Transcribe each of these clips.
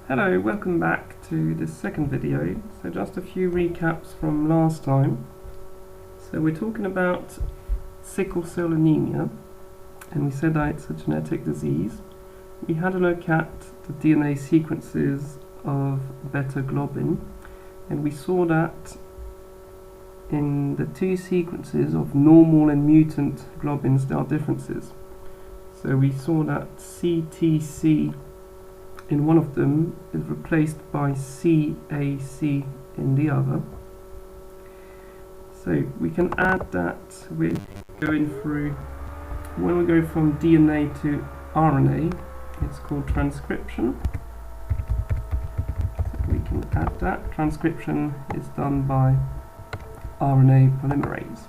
Hello, welcome back to this second video. So just a few recaps from last time. So we're talking about sickle cell anemia, and we said that it's a genetic disease. We had a look at the DNA sequences of beta globin, and we saw that in the two sequences of normal and mutant globins there are differences. So we saw that CTC in one of them is replaced by CAC in the other. So we can add that with going through, when we go from DNA to RNA, it's called transcription. So we can add that. Transcription is done by RNA polymerase.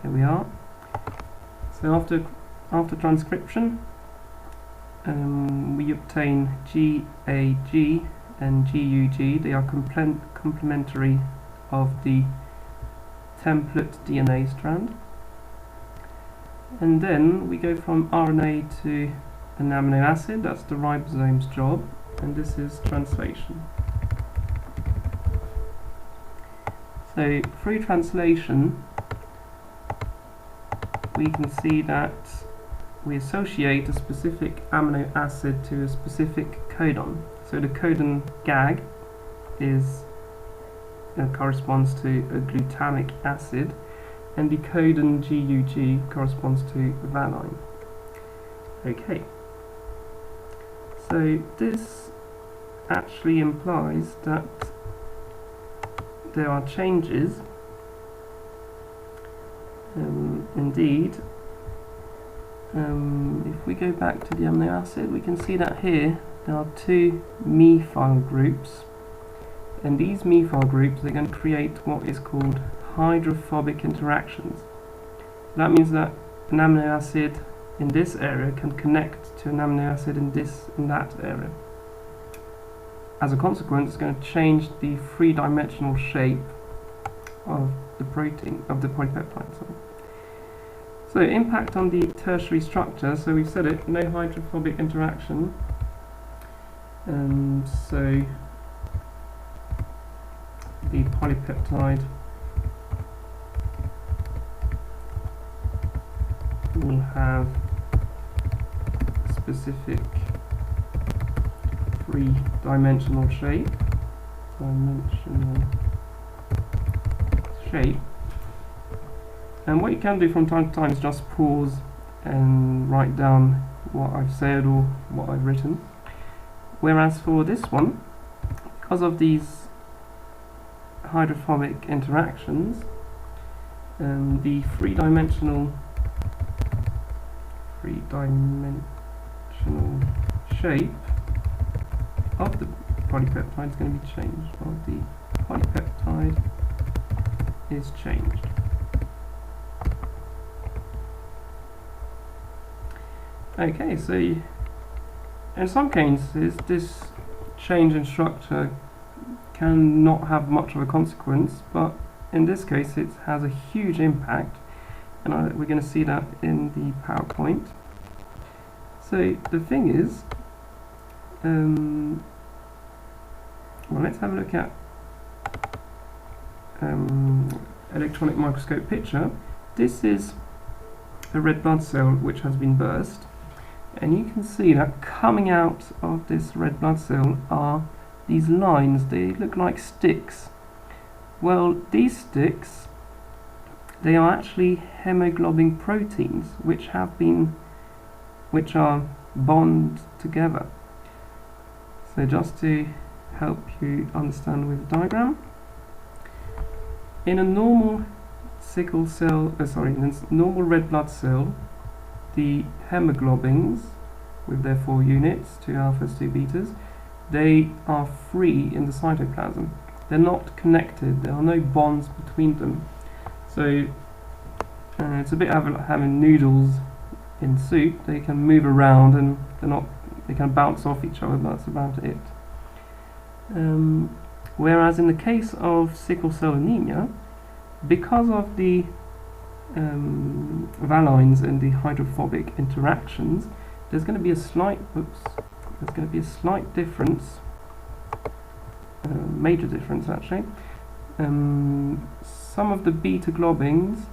There we are. So after transcription, we obtain GAG and GUG. They are complementary of the template DNA strand. And then we go from RNA to an amino acid. That's the ribosome's job, and this is translation. So through translation, we can see that we associate a specific amino acid to a specific codon. So the codon GAG corresponds to a glutamic acid, and the codon GUG corresponds to valine. Okay, so this actually implies that there are changes. Indeed, if we go back to the amino acid, we can see that here there are two methyl groups, and these methyl groups are going to create what is called hydrophobic interactions. That means that an amino acid in this area can connect to an amino acid in that area. As a consequence, it's going to change the three-dimensional shape of the protein, of the polypeptide. So impact on the tertiary structure, so we've said it, no hydrophobic interaction. So the polypeptide will have a specific three-dimensional shape. And what you can do from time to time is just pause and write down what I've said or what I've written. Whereas for this one, because of these hydrophobic interactions, the three-dimensional shape of the polypeptide is going to be changed. Well, the polypeptide is changed. Okay, so in some cases this change in structure can not have much of a consequence, but in this case it has a huge impact, and we're going to see that in the PowerPoint. So the thing is, well, let's have a look at electronic microscope picture. This is a red blood cell which has been burst, and you can see that coming out of this red blood cell are these lines. They look like sticks. Well, these sticks, they are actually hemoglobin proteins which are bonded together. So just to help you understand with the diagram, in a normal sickle cell, in a normal red blood cell, the hemoglobins, with their 4 units, 2 alphas, 2 betas, they are free in the cytoplasm. They're not connected. There are no bonds between them. So it's a bit like having noodles in soup. They can move around and they can bounce off each other, but that's about it. Whereas in the case of sickle cell anemia, because of the valines and the hydrophobic interactions, there's going to be a slight there's going to be a slight difference, major difference actually. Some of the beta globins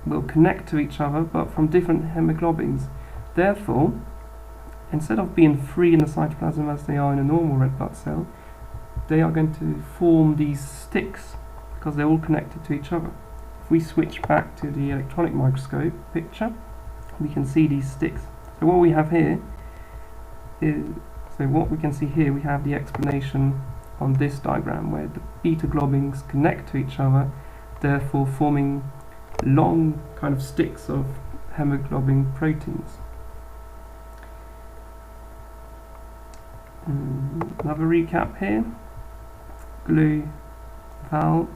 will connect to each other, but from different hemoglobins. Therefore, instead of being free in the cytoplasm as they are in a normal red blood cell, they are going to form these sticks because they're all connected to each other. If we switch back to the electron microscope picture, we can see these sticks. So what we have here is, what we can see here, we have the explanation on this diagram where the beta globins connect to each other, therefore forming long kind of sticks of hemoglobin proteins. Another recap here: glue, val,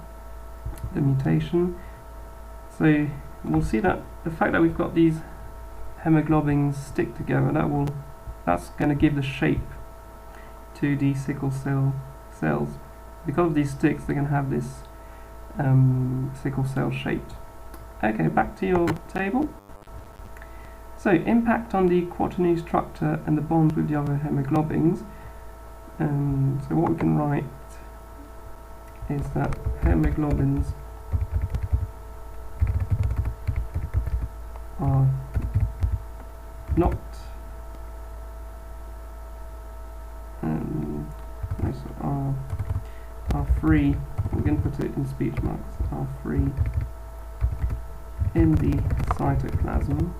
the mutation. So we'll see that the fact that we've got these hemoglobins stick together, that's going to give the shape to the sickle cell cells. Because of these sticks, they're going to have this sickle cell shape. Okay, back to your table. So, impact on the quaternary structure and the bonds with the other hemoglobins. So what we can write is that hemoglobins are not are free. We're going to put it in speech marks. Are free in the cytoplasm.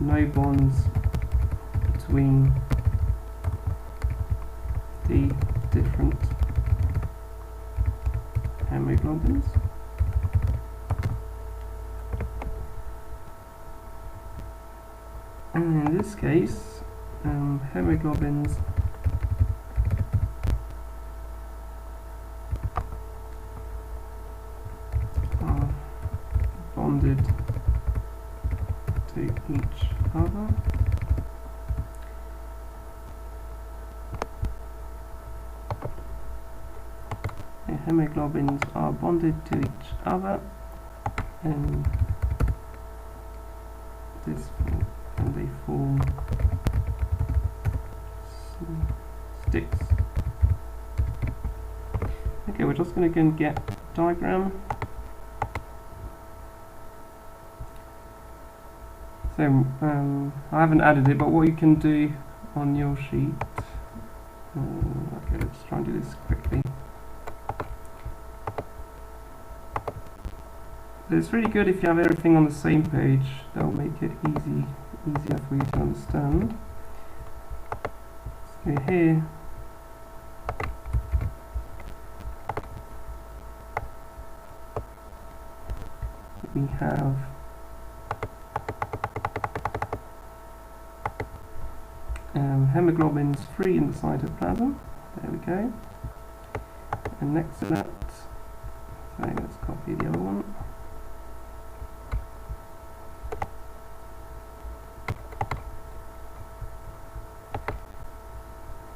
No bonds between the different hemoglobins. And in this case, hemoglobins are bonded to each other. The hemoglobins are bonded to each other, and they form sticks. Okay, we're just going to go and get a diagram. So I haven't added it, but what you can do on your sheet, okay, let's try and do this quickly. So it's really good if you have everything on the same page. That will make it easier for you to understand. So here we have hemoglobins free in the cytoplasm. There we go. And next to that, so let's copy the other one.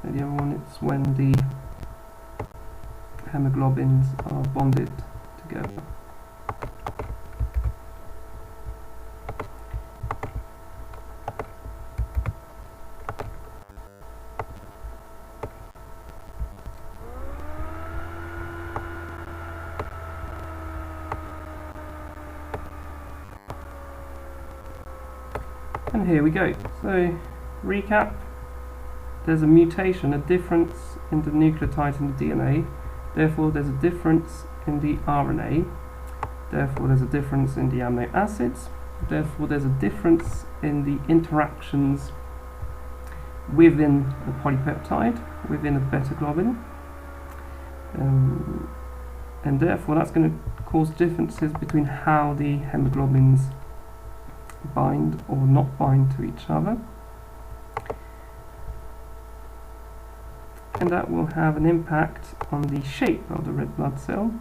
So the other one, it's when the hemoglobins are bonded together. And here we go. So, recap. There's a mutation, a difference in the nucleotides in the DNA. Therefore, there's a difference in the RNA. Therefore, there's a difference in the amino acids. Therefore, there's a difference in the interactions within a polypeptide, within a beta globin. And therefore, that's going to cause differences between how the hemoglobins bind or not bind to each other, and that will have an impact on the shape of the red blood cell.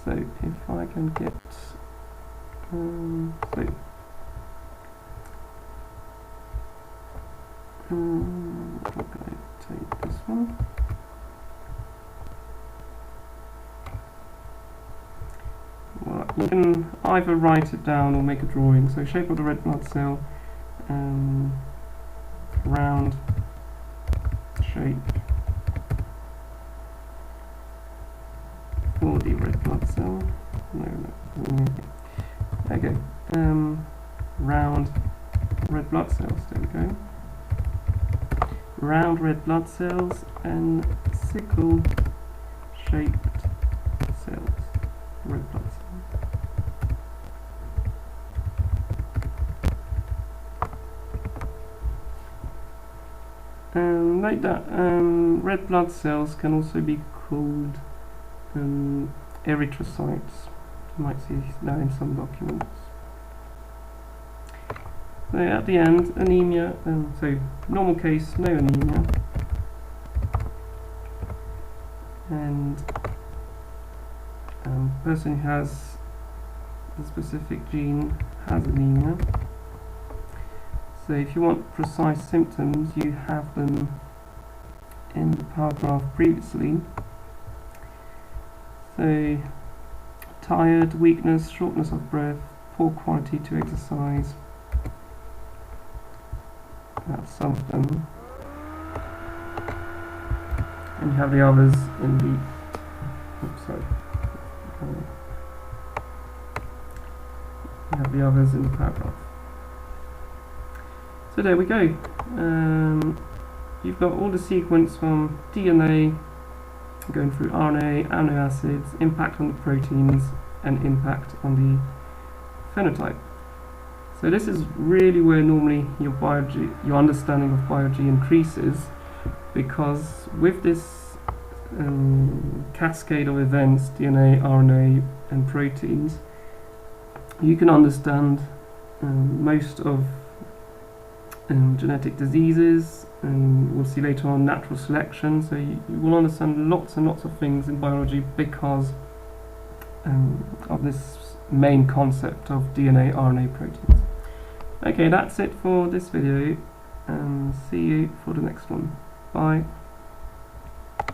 So if I can get I'm going to take this one. What you can either write it down or make a drawing. So shape of the red blood cell, round shape for the red blood cell. Okay, round red blood cells, there we go. Round red blood cells and sickle shaped cells, red blood cells. Like that, red blood cells can also be called erythrocytes. You might see that in some documents. So at the end, anemia, so normal case, no anemia. And person who has the specific gene has anemia. So if you want precise symptoms, you have them in the paragraph previously. So tired, weakness, shortness of breath, poor quality to exercise. That's some of them. And you have the others in the... Oops, sorry. You have the others in the paragraph. So there we go. You've got all the sequence from DNA, going through RNA, amino acids, impact on the proteins, and impact on the phenotype. So this is really where normally your biology, your understanding of biology increases, because with this cascade of events, DNA, RNA, and proteins, you can understand most of genetic diseases, and we'll see later on natural selection. So you will understand lots and lots of things in biology because of this main concept of DNA, RNA, proteins. Okay, that's it for this video, and see you for the next one. Bye.